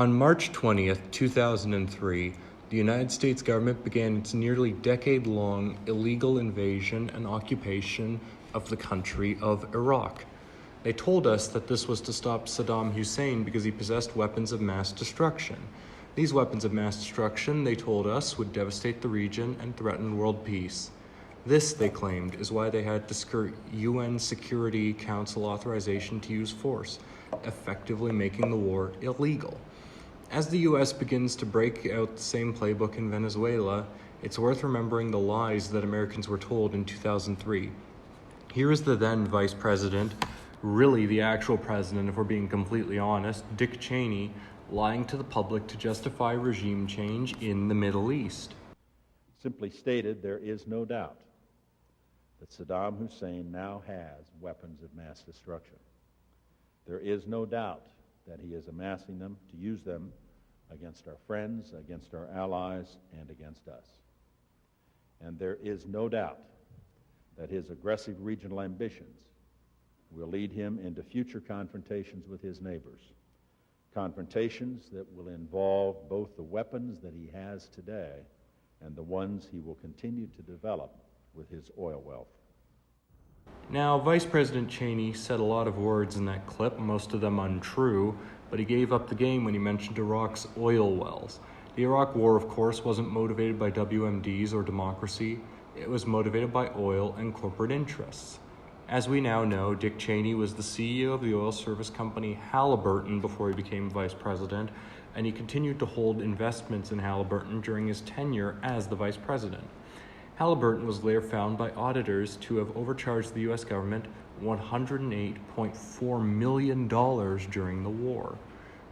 On March 20th, 2003, the United States government began its nearly decade-long illegal invasion and occupation of the country of Iraq. They told us that this was to stop Saddam Hussein because he possessed weapons of mass destruction. These weapons of mass destruction, they told us, would devastate the region and threaten world peace. This, they claimed, is why they had to skirt UN Security Council authorization to use force, effectively making the war illegal. As the U.S. begins to break out the same playbook in Venezuela, it's worth remembering the lies that Americans were told in 2003. Here is the then Vice President, really the actual president if we're being completely honest, Dick Cheney, lying to the public to justify regime change in the Middle East. Simply stated, there is no doubt that Saddam Hussein now has weapons of mass destruction. There is no doubt that he is amassing them to use them against our friends, against our allies, and against us. And there is no doubt that his aggressive regional ambitions will lead him into future confrontations with his neighbors, confrontations that will involve both the weapons that he has today and the ones he will continue to develop with his oil wealth. Now, Vice President Cheney said a lot of words in that clip, most of them untrue, but he gave up the game when he mentioned Iraq's oil wells. The Iraq War, of course, wasn't motivated by WMDs or democracy. It was motivated by oil and corporate interests. As we now know, Dick Cheney was the CEO of the oil service company Halliburton before he became vice president, and he continued to hold investments in Halliburton during his tenure as the vice president. Halliburton was later found by auditors to have overcharged the U.S. government $108.4 million during the war.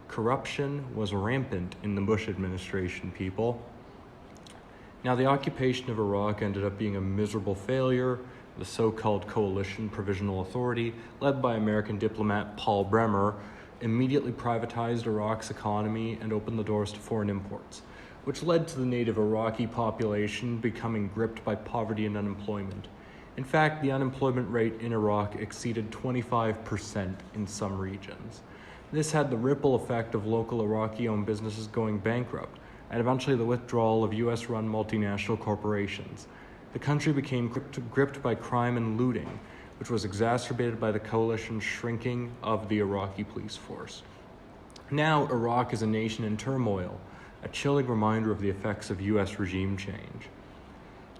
Corruption was rampant in the Bush administration, people. Now, the occupation of Iraq ended up being a miserable failure. The so-called Coalition Provisional Authority, led by American diplomat Paul Bremer, immediately privatized Iraq's economy and opened the doors to foreign imports, which led to the native Iraqi population becoming gripped by poverty and unemployment. In fact, the unemployment rate in Iraq exceeded 25% in some regions. This had the ripple effect of local Iraqi-owned businesses going bankrupt, and eventually the withdrawal of US-run multinational corporations. The country became gripped by crime and looting, which was exacerbated by the coalition's shrinking of the Iraqi police force. Now, Iraq is a nation in turmoil, a chilling reminder of the effects of U.S. regime change.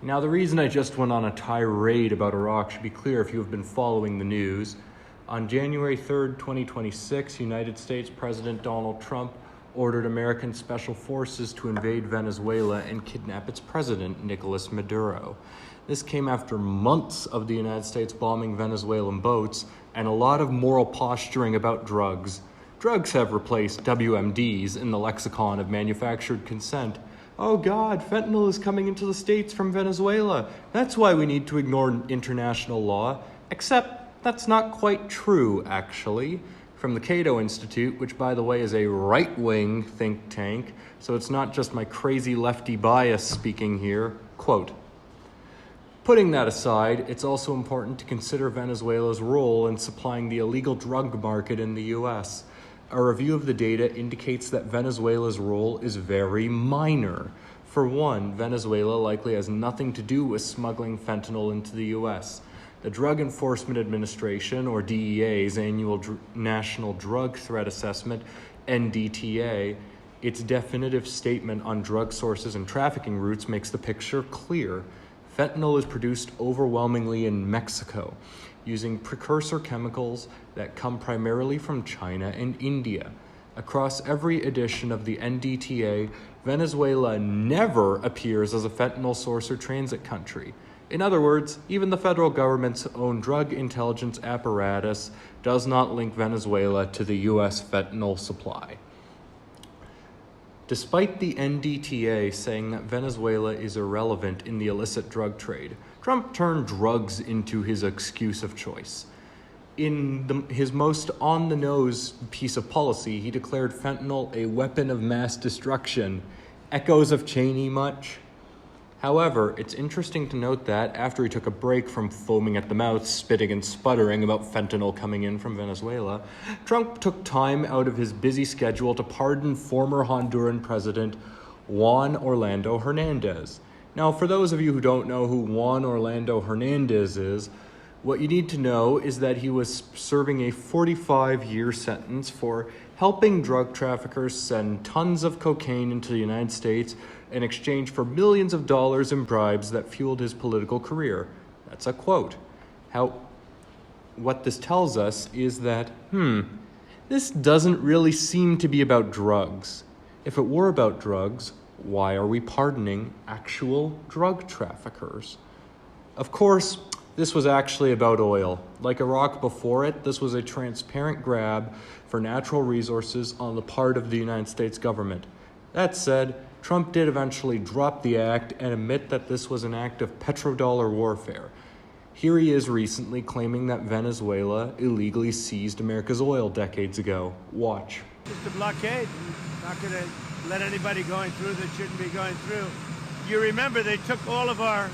Now, the reason I just went on a tirade about Iraq should be clear if you have been following the news. On January 3rd, 2026, United States President Donald Trump ordered American special forces to invade Venezuela and kidnap its president, Nicolas Maduro. This came after months of the United States bombing Venezuelan boats and a lot of moral posturing about drugs. Drugs have replaced WMDs in the lexicon of manufactured consent. Oh God, fentanyl is coming into the States from Venezuela. That's why we need to ignore international law. Except that's not quite true, actually. From the Cato Institute, which by the way is a right-wing think tank, so it's not just my crazy lefty bias speaking here, quote, "Putting that aside, it's also important to consider Venezuela's role in supplying the illegal drug market in the U.S. A review of the data indicates that Venezuela's role is very minor. For one, Venezuela likely has nothing to do with smuggling fentanyl into the U.S. The Drug Enforcement Administration, or DEA's annual National Drug Threat Assessment, NDTA, its definitive statement on drug sources and trafficking routes makes the picture clear. Fentanyl is produced overwhelmingly in Mexico, using precursor chemicals that come primarily from China and India. Across every edition of the NDTA, Venezuela never appears as a fentanyl source or transit country. In other words, even the federal government's own drug intelligence apparatus does not link Venezuela to the U.S. fentanyl supply. Despite the NDTA saying that Venezuela is irrelevant in the illicit drug trade, Trump turned drugs into his excuse of choice. In his most on-the-nose piece of policy, he declared fentanyl a weapon of mass destruction. Echoes of Cheney much? However, it's interesting to note that after he took a break from foaming at the mouth, spitting and sputtering about fentanyl coming in from Venezuela, Trump took time out of his busy schedule to pardon former Honduran President Juan Orlando Hernandez. Now, for those of you who don't know who Juan Orlando Hernandez is, what you need to know is that he was serving a 45-year sentence for helping drug traffickers send tons of cocaine into the United States in exchange for millions of dollars in bribes that fueled his political career. That's a quote. What this tells us is that, this doesn't really seem to be about drugs. If it were about drugs, why are we pardoning actual drug traffickers? Of course, this was actually about oil. Like Iraq before it, this was a transparent grab for natural resources on the part of the United States government. That said, Trump did eventually drop the act and admit that this was an act of petrodollar warfare. Here he is recently claiming that Venezuela illegally seized America's oil decades ago. Watch. Just a blockade. Not going to let anybody going through that shouldn't be going through. You remember they took all of our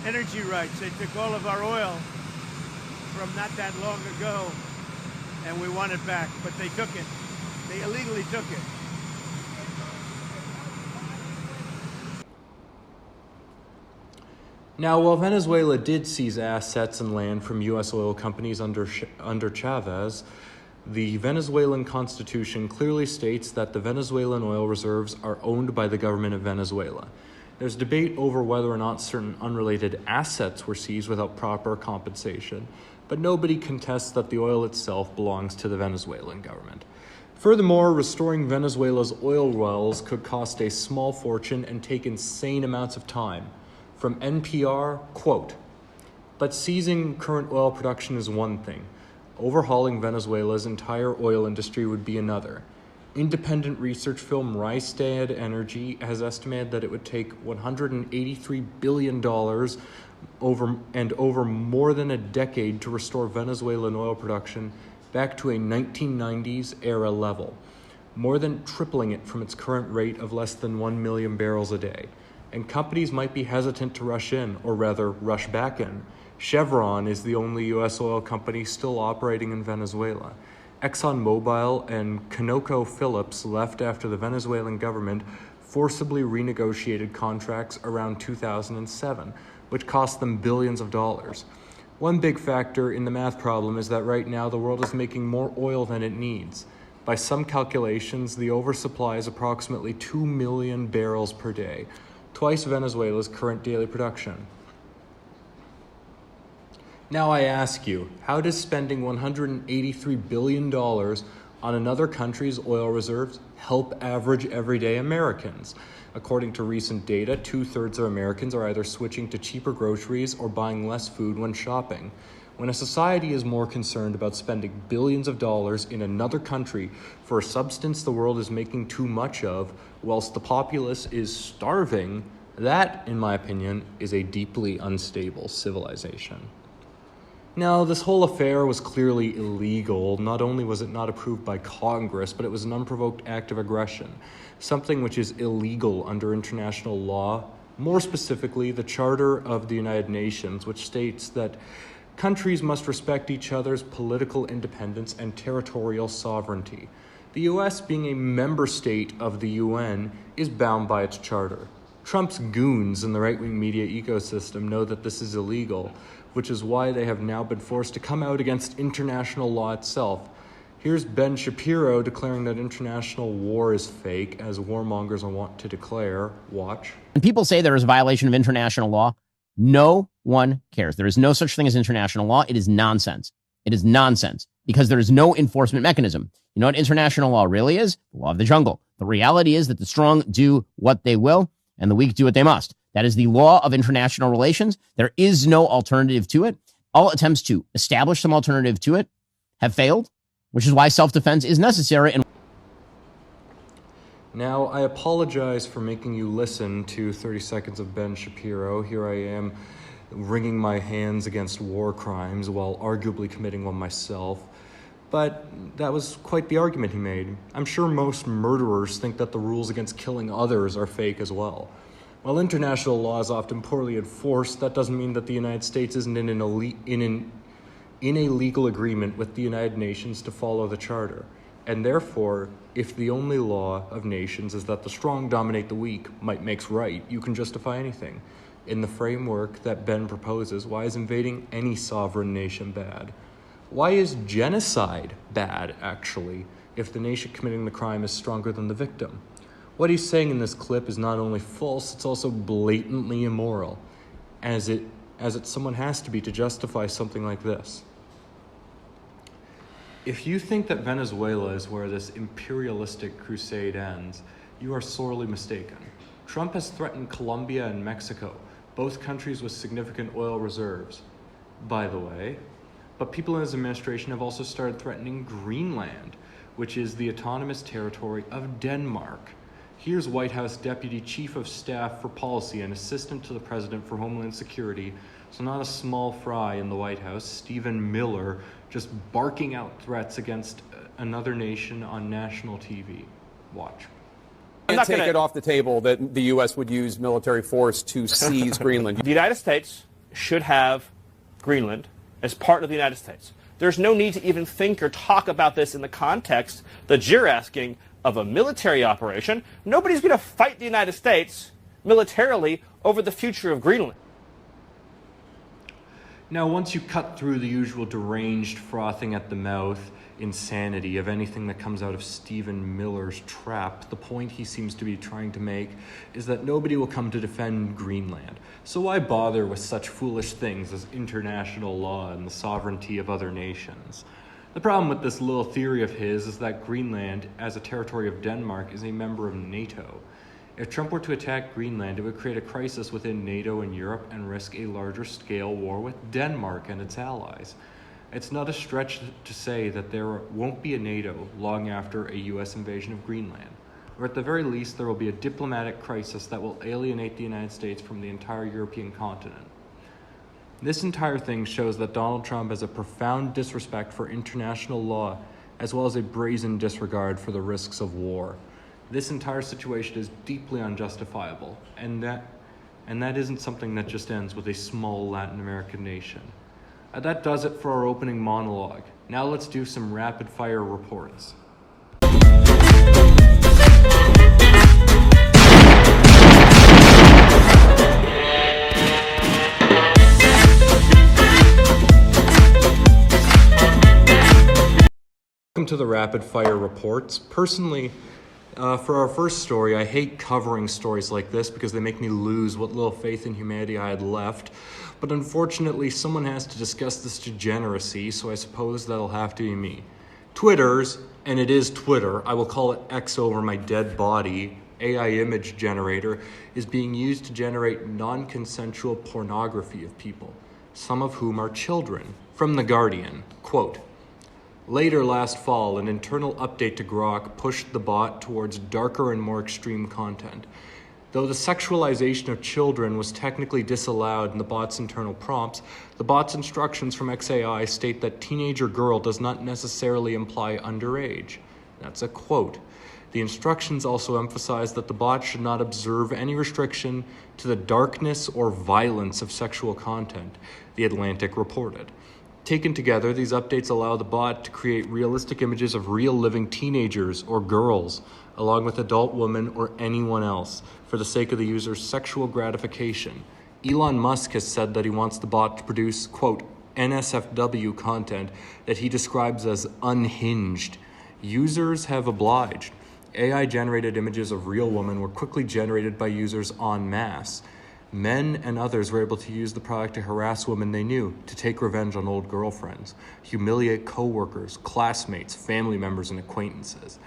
energy rights. They took all of our oil from not that long ago, and we want it back. But they took it. They illegally took it. Now, while Venezuela did seize assets and land from U.S. oil companies under Chavez, the Venezuelan constitution clearly states that the Venezuelan oil reserves are owned by the government of Venezuela. There's debate over whether or not certain unrelated assets were seized without proper compensation, but nobody contests that the oil itself belongs to the Venezuelan government. Furthermore, restoring Venezuela's oil wells could cost a small fortune and take insane amounts of time. From NPR, quote, "But seizing current oil production is one thing. Overhauling Venezuela's entire oil industry would be another. Independent research firm Rystad Energy has estimated that it would take $183 billion over more than a decade to restore Venezuelan oil production back to a 1990s era level, more than tripling it from its current rate of less than 1 million barrels a day. And companies might be hesitant to rush in, or rather rush back in. Chevron is the only U.S. oil company still operating in Venezuela. ExxonMobil and ConocoPhillips left after the Venezuelan government forcibly renegotiated contracts around 2007, which cost them billions of dollars. One big factor in the math problem is that right now the world is making more oil than it needs. By some calculations, the oversupply is approximately 2 million barrels per day, twice Venezuela's current daily production. Now I ask you, how does spending $183 billion on another country's oil reserves help average everyday Americans? According to recent data, 2/3 of Americans are either switching to cheaper groceries or buying less food when shopping. When a society is more concerned about spending billions of dollars in another country for a substance the world is making too much of, whilst the populace is starving, that, in my opinion, is a deeply unstable civilization. Now, this whole affair was clearly illegal. Not only was it not approved by Congress, but it was an unprovoked act of aggression, something which is illegal under international law, more specifically the Charter of the United Nations, which states that countries must respect each other's political independence and territorial sovereignty. The U.S., being a member state of the UN, is bound by its charter. Trump's goons in the right-wing media ecosystem know that this is illegal, which is why they have now been forced to come out against international law itself. Here's Ben Shapiro declaring that international war is fake, as warmongers want to declare. Watch. When people say there is a violation of international law, no one cares. There is no such thing as international law. It is nonsense. It is nonsense because there is no enforcement mechanism. You know what international law really is? The law of the jungle. The reality is that the strong do what they will and the weak do what they must. That is the law of international relations. There is no alternative to it. All attempts to establish some alternative to it have failed, which is why self-defense is necessary. And now, I apologize for making you listen to 30 seconds of Ben Shapiro. Here I am wringing my hands against war crimes while arguably committing one myself. But that was quite the argument he made. I'm sure most murderers think that the rules against killing others are fake as well. While international law is often poorly enforced, that doesn't mean that the United States isn't in a legal agreement with the United Nations to follow the Charter. And therefore, if the only law of nations is that the strong dominate the weak, might makes right, you can justify anything. In the framework that Ben proposes, why is invading any sovereign nation bad? Why is genocide bad, actually, if the nation committing the crime is stronger than the victim? What he's saying in this clip is not only false, it's also blatantly immoral, as someone has to be to justify something like this. If you think that Venezuela is where this imperialistic crusade ends, you are sorely mistaken. Trump has threatened Colombia and Mexico, both countries with significant oil reserves, by the way. But people in his administration have also started threatening Greenland, which is the autonomous territory of Denmark. Here's White House Deputy Chief of Staff for Policy and Assistant to the President for Homeland Security, so not a small fry in the White House, Stephen Miller, just barking out threats against another nation on national TV. Watch. I'm not take it off the table that the U.S. would use military force to seize Greenland. The United States should have Greenland as part of the United States. There's no need to even think or talk about this in the context that you're asking of a military operation. Nobody's going to fight the United States militarily over the future of Greenland. Now, once you cut through the usual deranged frothing at the mouth insanity of anything that comes out of Stephen Miller's trap, the point he seems to be trying to make is that nobody will come to defend Greenland. So why bother with such foolish things as international law and the sovereignty of other nations? The problem with this little theory of his is that Greenland, as a territory of Denmark, is a member of NATO. If Trump were to attack Greenland, it would create a crisis within NATO and Europe and risk a larger scale war with Denmark and its allies. It's not a stretch to say that there won't be a NATO long after a US invasion of Greenland, or at the very least there will be a diplomatic crisis that will alienate the United States from the entire European continent. This entire thing shows that Donald Trump has a profound disrespect for international law, as well as a brazen disregard for the risks of war. This entire situation is deeply unjustifiable, and that isn't something that just ends with a small Latin American nation. That does it for our opening monologue. Now let's do some rapid-fire reports. Welcome to the rapid-fire reports. Personally, for our first story, I hate covering stories like this because they make me lose what little faith in humanity I had left. But unfortunately, someone has to discuss this degeneracy, so I suppose that'll have to be me. Twitter's, and it is Twitter, I will call it X over my dead body, AI image generator, is being used to generate non-consensual pornography of people, some of whom are children. From The Guardian, quote, "Later last fall, an internal update to Grok pushed the bot towards darker and more extreme content. Though the sexualization of children was technically disallowed in the bot's internal prompts, the bot's instructions from XAI state that teenager girl does not necessarily imply underage." That's a quote. The instructions also emphasize that the bot should not observe any restriction to the darkness or violence of sexual content, The Atlantic reported. Taken together, these updates allow the bot to create realistic images of real living teenagers or girls, along with adult women or anyone else, for the sake of the user's sexual gratification. Elon Musk has said that he wants the bot to produce, quote, NSFW content that he describes as unhinged. Users have obliged. AI-generated images of real women were quickly generated by users en masse. Men and others were able to use the product to harass women they knew, to take revenge on old girlfriends, humiliate co-workers, classmates, family members, and acquaintances,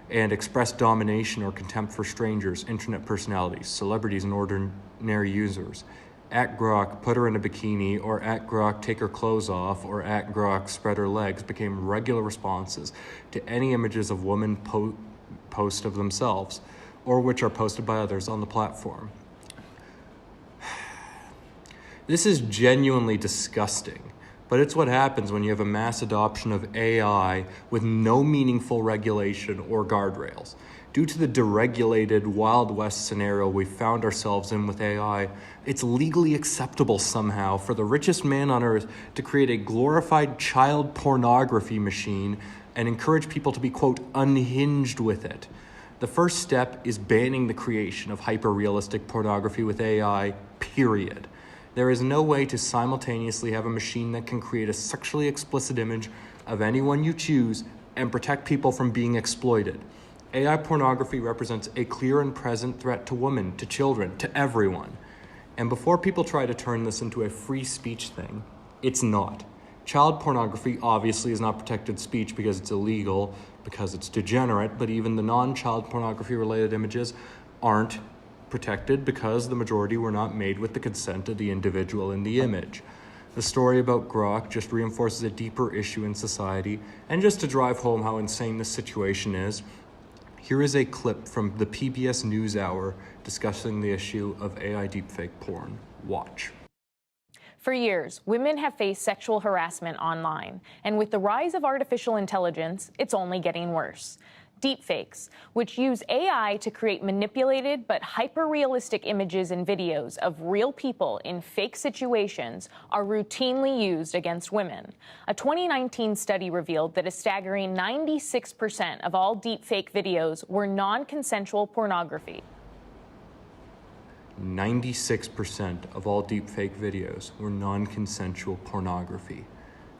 and express domination or contempt for strangers, internet personalities, celebrities, and ordinary users. @Grok, put her in a bikini, or @Grok, take her clothes off, or @Grok, spread her legs became regular responses to any images of women post of themselves, or which are posted by others on the platform. This is genuinely disgusting, but it's what happens when you have a mass adoption of AI with no meaningful regulation or guardrails. Due to the deregulated Wild West scenario we found ourselves in with AI, it's legally acceptable somehow for the richest man on earth to create a glorified child pornography machine and encourage people to be, quote, unhinged with it. The first step is banning the creation of hyper-realistic pornography with AI, period. There is no way to simultaneously have a machine that can create a sexually explicit image of anyone you choose and protect people from being exploited. AI pornography represents a clear and present threat to women, to children, to everyone. And before people try to turn this into a free speech thing, it's not. Child pornography obviously is not protected speech because it's illegal, because it's degenerate, but even the non-child pornography related images aren't protected because the majority were not made with the consent of the individual in the image. The story about Grok just reinforces a deeper issue in society, and just to drive home how insane this situation is, here is a clip from the PBS NewsHour discussing the issue of AI deepfake porn. Watch. For years, women have faced sexual harassment online, and with the rise of artificial intelligence, it's only getting worse. Deepfakes, which use AI to create manipulated but hyper-realistic images and videos of real people in fake situations, are routinely used against women. A 2019 study revealed that a staggering 96% of all deepfake videos were non-consensual pornography. 96% of all deepfake videos were non-consensual pornography.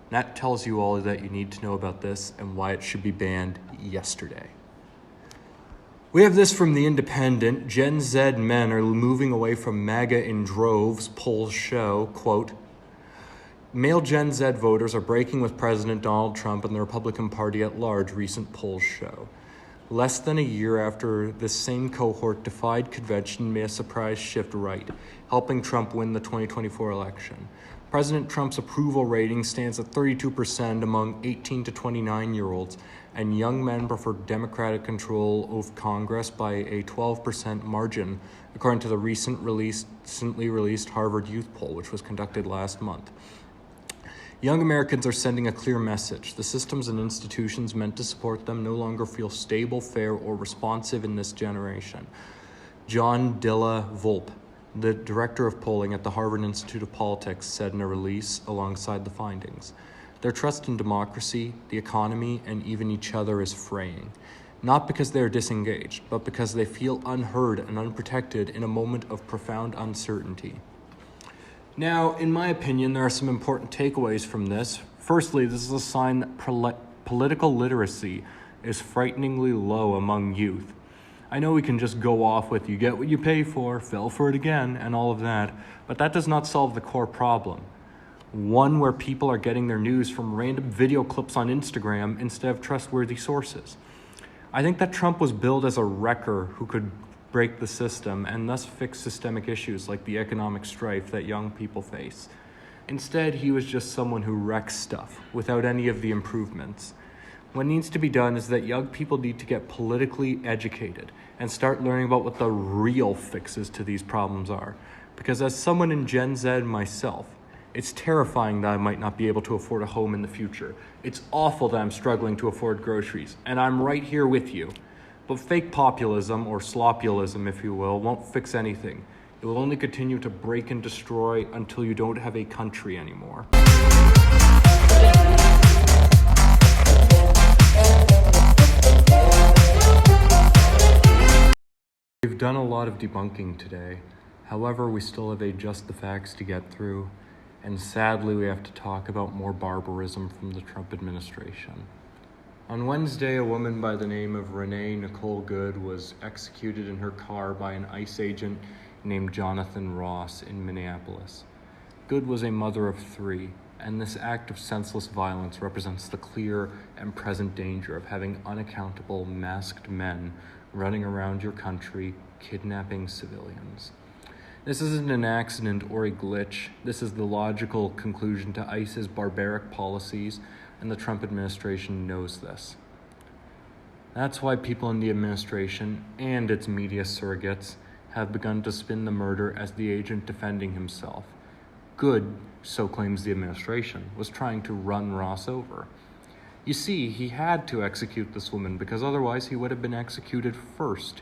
That tells you all that you need to know about this and why it should be banned yesterday. We have this from The Independent. Gen Z men are moving away from MAGA in droves, polls show, quote, male Gen Z voters are breaking with President Donald Trump and the Republican Party at large, recent polls show. Less than a year after this same cohort defied convention made a surprise shift right, helping Trump win the 2024 election. President Trump's approval rating stands at 32% among 18 to 29-year-olds, and young men prefer Democratic control of Congress by a 12% margin, according to the recently released Harvard Youth Poll, which was conducted last month. Young Americans are sending a clear message. The systems and institutions meant to support them no longer feel stable, fair, or responsive in this generation. John Dilla Volpe, the director of polling at the Harvard Institute of Politics, said in a release alongside the findings, their trust in democracy, the economy, and even each other is fraying. Not because they are disengaged, but because they feel unheard and unprotected in a moment of profound uncertainty. Now, in my opinion, there are some important takeaways from this. Firstly, this is a sign that political literacy is frighteningly low among youth. I know we can just go off with you get what you pay for, fell for it again, and all of that, but that does not solve the core problem. One where people are getting their news from random video clips on Instagram instead of trustworthy sources. I think that Trump was billed as a wrecker who could break the system and thus fix systemic issues like the economic strife that young people face. Instead, he was just someone who wrecks stuff without any of the improvements. What needs to be done is that young people need to get politically educated and start learning about what the real fixes to these problems are. Because as someone in Gen Z myself, it's terrifying that I might not be able to afford a home in the future. It's awful that I'm struggling to afford groceries, and I'm right here with you. But fake populism, or slopulism if you will, won't fix anything. It will only continue to break and destroy until you don't have a country anymore. We've done a lot of debunking today. However, we still have a Just the Facts to get through, and sadly we have to talk about more barbarism from the Trump administration. On Wednesday, a woman by the name of Renee Nicole Good was executed in her car by an ICE agent named Jonathan Ross in Minneapolis. Good was a mother of 3, and this act of senseless violence represents the clear and present danger of having unaccountable masked men running around your country, kidnapping civilians. This isn't an accident or a glitch. This is the logical conclusion to ICE's barbaric policies, and the Trump administration knows this. That's why people in the administration and its media surrogates have begun to spin the murder as the agent defending himself. Good, so claims the administration, was trying to run Ross over. You see, he had to execute this woman because otherwise he would have been executed first.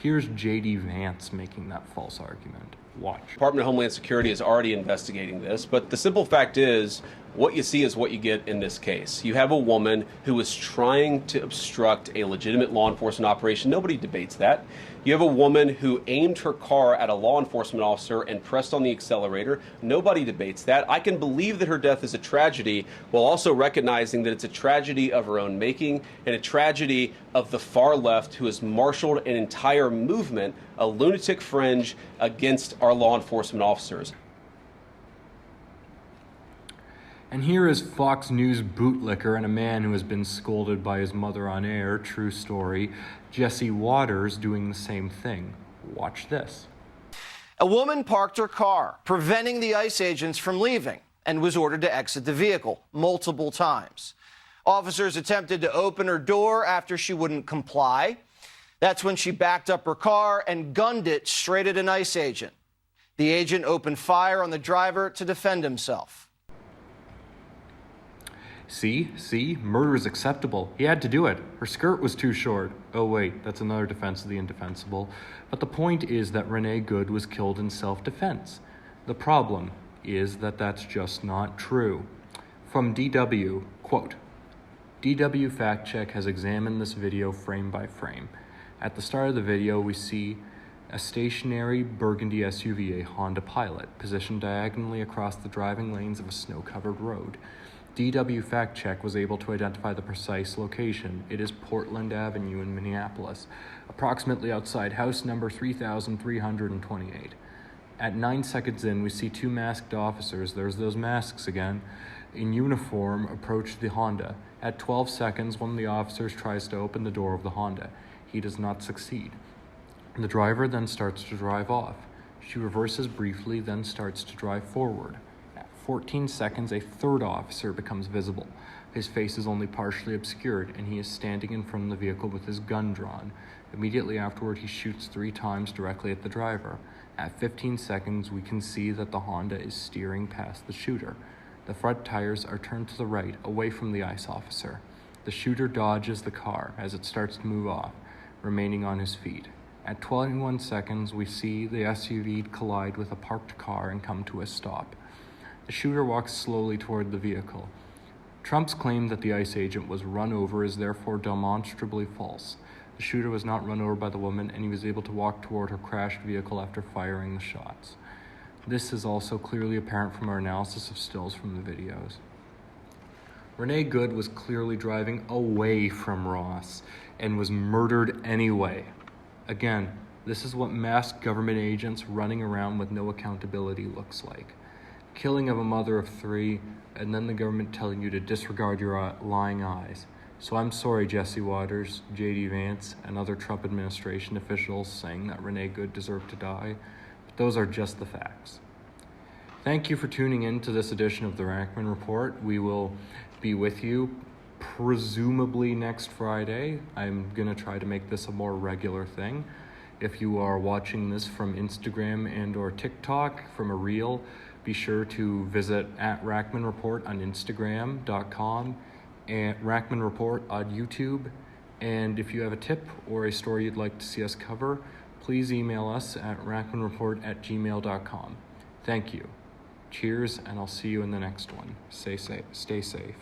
Here's J.D. Vance making that false argument. Watch. Department of Homeland Security is already investigating this, but the simple fact is, what you see is what you get in this case. You have a woman who was trying to obstruct a legitimate law enforcement operation. Nobody debates that. You have a woman who aimed her car at a law enforcement officer and pressed on the accelerator. Nobody debates that. I can believe that her death is a tragedy while also recognizing that it's a tragedy of her own making and a tragedy of the far left who has marshaled an entire movement, a lunatic fringe against our law enforcement officers. And here is Fox News bootlicker and a man who has been scolded by his mother on air, true story, Jesse Waters, doing the same thing. Watch this. A woman parked her car, preventing the ICE agents from leaving, and was ordered to exit the vehicle multiple times. Officers attempted to open her door after she wouldn't comply. That's when she backed up her car and gunned it straight at an ICE agent. The agent opened fire on the driver to defend himself. See, murder is acceptable. He had to do it. Her skirt was too short. Oh wait, that's another defense of the indefensible. But the point is that Renee Good was killed in self-defense. The problem is that that's just not true. From DW, quote, DW Fact Check has examined this video frame by frame. At the start of the video, we see a stationary burgundy SUV, a Honda Pilot, positioned diagonally across the driving lanes of a snow-covered road. DW Fact Check was able to identify the precise location. It is Portland Avenue in Minneapolis, approximately outside house number 3328. At 9 seconds in, we see two masked officers, there's those masks again, in uniform approach the Honda. At 12 seconds, one of the officers tries to open the door of the Honda. He does not succeed. The driver then starts to drive off. She reverses briefly, then starts to drive forward. 14 seconds, a third officer becomes visible. His face is only partially obscured, and he is standing in front of the vehicle with his gun drawn. Immediately afterward, he shoots 3 times directly at the driver. At 15 seconds, we can see that the Honda is steering past the shooter. The front tires are turned to the right, away from the ICE officer. The shooter dodges the car as it starts to move off, remaining on his feet. At 21 seconds, we see the SUV collide with a parked car and come to a stop. The shooter walks slowly toward the vehicle. Trump's claim that the ICE agent was run over is therefore demonstrably false. The shooter was not run over by the woman, and he was able to walk toward her crashed vehicle after firing the shots. This is also clearly apparent from our analysis of stills from the videos. Renee Good was clearly driving away from Ross and was murdered anyway. Again, this is what masked government agents running around with no accountability looks like. Killing of a mother of 3, and then the government telling you to disregard your lying eyes. So I'm sorry, Jesse Waters, J.D. Vance, and other Trump administration officials saying that Renee Good deserved to die, but those are just the facts. Thank you for tuning in to this edition of the Raakman Report. We will be with you presumably next Friday. I'm going to try to make this a more regular thing. If you are watching this from Instagram and or TikTok from a reel, be sure to visit at Raakman Report on Instagram.com and Raakman Report on YouTube. And if you have a tip or a story you'd like to see us cover, please email us at raakmanreport@gmail.com. Thank you. Cheers, and I'll see you in the next one. Stay safe.